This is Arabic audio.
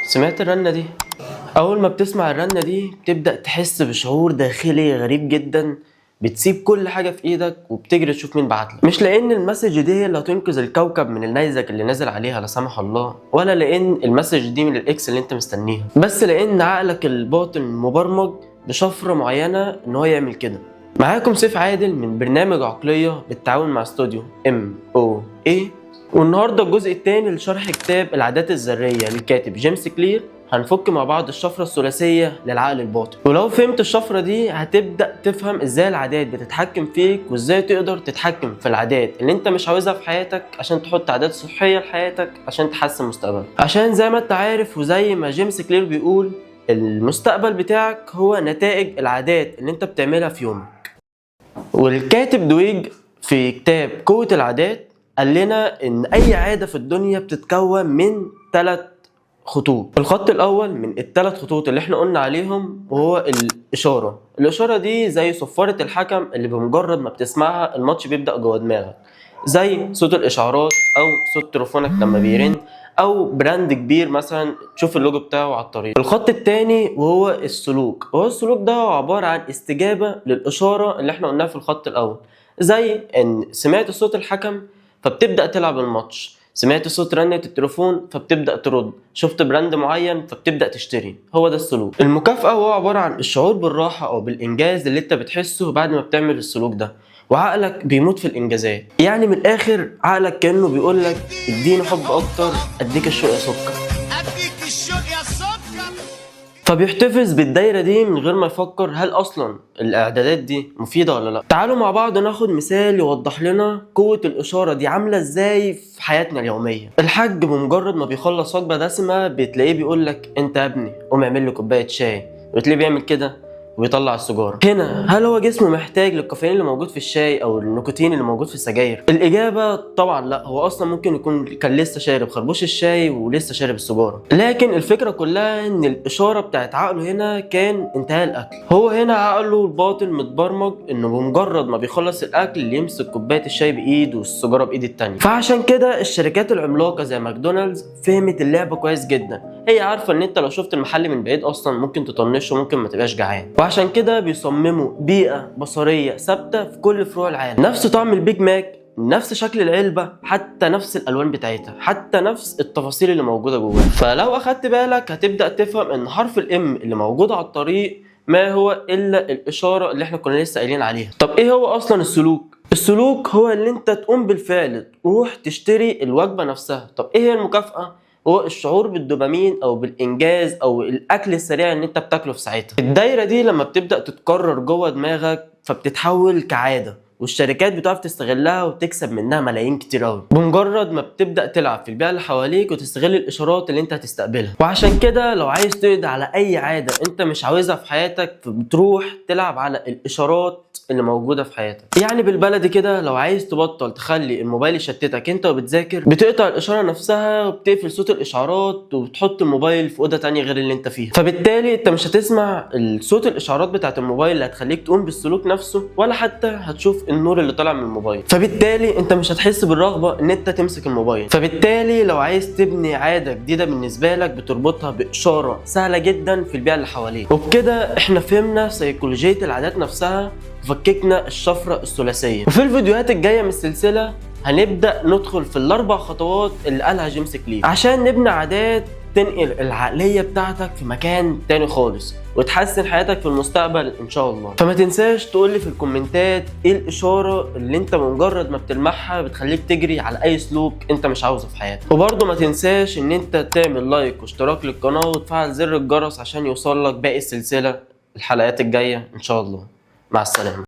سمعت الرنة دي؟ أول ما بتسمع الرنة دي بتبدأ تحس بشعور داخلي غريب جدا، بتسيب كل حاجة في إيدك وبتجري تشوف مين بعتلك. مش لأن المسج دي هي اللي هتنقذ الكوكب من النيزك اللي نازل عليها لا سمح الله، ولا لأن المسج دي من الإكس اللي أنت مستنيها، بس لأن عقلك الباطن مبرمج بشفرة معينة إن هو يعمل كده. معاكم سيف عادل من برنامج عقلية بالتعاون مع استوديو MOA، والنهارده الجزء الثاني لشرح كتاب العادات الذرية للكاتب جيمس كلير. هنفك مع بعض الشفرة الثلاثية للعقل الباطن، ولو فهمت الشفرة دي هتبدأ تفهم ازاي العادات بتتحكم فيك، وازاي تقدر تتحكم في العادات اللي انت مش عاوزها في حياتك عشان تحط عادات صحية لحياتك عشان تحسن مستقبلك. عشان زي ما انت عارف وزي ما جيمس كلير بيقول، المستقبل بتاعك هو نتائج العادات اللي انت بتعملها في يومك. والكاتب دويج في كتاب قوة العادات قال لنا ان اي عادة في الدنيا بتتكون من 3 خطوط. الخط الاول من ال3 خطوط اللي احنا قلنا عليهم وهو الاشارة دي زي صفارة الحكم اللي بمجرد ما بتسمعها الماتش بيبدأ جوه دماغك، زي صوت الاشعارات او صوت تليفونك لما بيرن، او براند كبير مثلا تشوف اللوجو بتاعه على الطريق. الخط الثاني وهو السلوك، السلوك ده عبارة عن استجابة للاشارة اللي احنا قلناها في الخط الاول، زي ان سمعت صوت الحكم فبتبدأ تلعب الماتش، سمعت صوت رنة التليفون فبتبدأ ترد، شفت براند معين فبتبدأ تشتري. هو ده السلوك. المكافأة هو عبارة عن الشعور بالراحة او بالانجاز اللي انت بتحسه بعد ما بتعمل السلوك ده، وعقلك بيموت في الانجازات. يعني من الاخر عقلك كأنه بيقول لك اديني حب اكتر اديك الشوق يا سكر، فبيحتفظ بالدايرة دي من غير ما يفكر هل اصلا الاعدادات دي مفيدة ولا لا. تعالوا مع بعض ناخد مثال يوضح لنا قوة الاشارة دي عاملة ازاي في حياتنا اليومية. الحاج بمجرد ما بيخلص وجبة دسمة بتلاقيه بيقول لك انت يا ابني قوم اعمل لي كوباية شاي، وتلاقيه بيعمل كده ويطلع السيجاره. هنا هل هو جسمه محتاج للكافيين اللي موجود في الشاي او النيكوتين اللي موجود في السجاير؟ الاجابه طبعا لا، هو اصلا ممكن يكون كان لسه شارب خربوش الشاي ولسه شارب السيجاره. لكن الفكره كلها ان الاشاره بتاعت عقله هنا كان انتهاء الاكل. هو هنا عقله الباطن متبرمج انه بمجرد ما بيخلص الاكل يمسك كوبايه الشاي بايد والسيجاره بايد التانيه. فعشان كده الشركات العملاقه زي ماكدونالدز فهمت اللعبه كويس جدا، هي عارفه ان انت لو شفت المحل من بعيد اصلا ممكن تطنشه وممكن ما تبقاش جعان، وعشان كده بيصمموا بيئة بصرية ثابتة في كل فروع العالم، نفس طعم البيج ماك، نفس شكل العلبة، حتى نفس الألوان بتاعتها، حتى نفس التفاصيل اللي موجودة جواها. فلو أخدت بالك هتبدأ تفهم إن حرف الإم اللي موجود على الطريق ما هو إلا الإشارة اللي إحنا كنا لسه قايلين عليها. طب إيه هو أصلا السلوك؟ السلوك هو اللي أنت تقوم بالفعل تروح تشتري الوجبة نفسها. طب إيه هي المكافأة؟ هو الشعور بالدوبامين او بالانجاز او الاكل السريع اللي انت بتاكله في ساعتها. الدايره دي لما بتبدا تتكرر جوه دماغك فبتتحول كعاده، والشركات بتعرف تستغلها وتكسب منها ملايين كتير قوي بمجرد ما بتبدا تلعب في البيئه اللي حواليك وتستغل الاشارات اللي انت هتستقبلها. وعشان كده لو عايز تقضي على اي عاده انت مش عاوزها في حياتك فبتروح تلعب على الاشارات اللي موجوده في حياتك. يعني بالبلدي كده لو عايز تبطل تخلي الموبايل يشتتك انت وبتذاكر، بتقطع الاشاره نفسها وبتقفل صوت الاشعارات وبتحط الموبايل في اوضه تانية غير اللي انت فيها، فبالتالي انت مش هتسمع صوت الاشعارات بتاعت الموبايل اللي هتخليك تقوم بالسلوك نفسه، ولا حتى هتشوف النور اللي طالع من الموبايل، فبالتالي انت مش هتحس بالرغبه ان انت تمسك الموبايل. فبالتالي لو عايز تبني عاده جديده بالنسبه لك بتربطها باشاره سهله جدا في البيئه اللي حواليك. وبكده احنا فهمنا سيكولوجيه العادات نفسها وفككنا الشفرة الثلاثية. وفي الفيديوهات الجاية من السلسلة هنبدأ ندخل في ال4 خطوات اللي قالها جيمس كلير عشان نبني عادات تنقل العقلية بتاعتك في مكان تاني خالص وتحسن حياتك في المستقبل ان شاء الله. فما تنساش تقولي في الكومنتات ايه الاشارة اللي انت بمجرد ما بتلمحها بتخليك تجري على اي سلوك انت مش عاوزه في حياتك. وبرضه ما تنساش ان انت تعمل لايك واشتراك للقناة وتفعل زر الجرس عشان يوصلك باقي السلسلة الحلقات الجاية ان شاء الله. مع السلامة.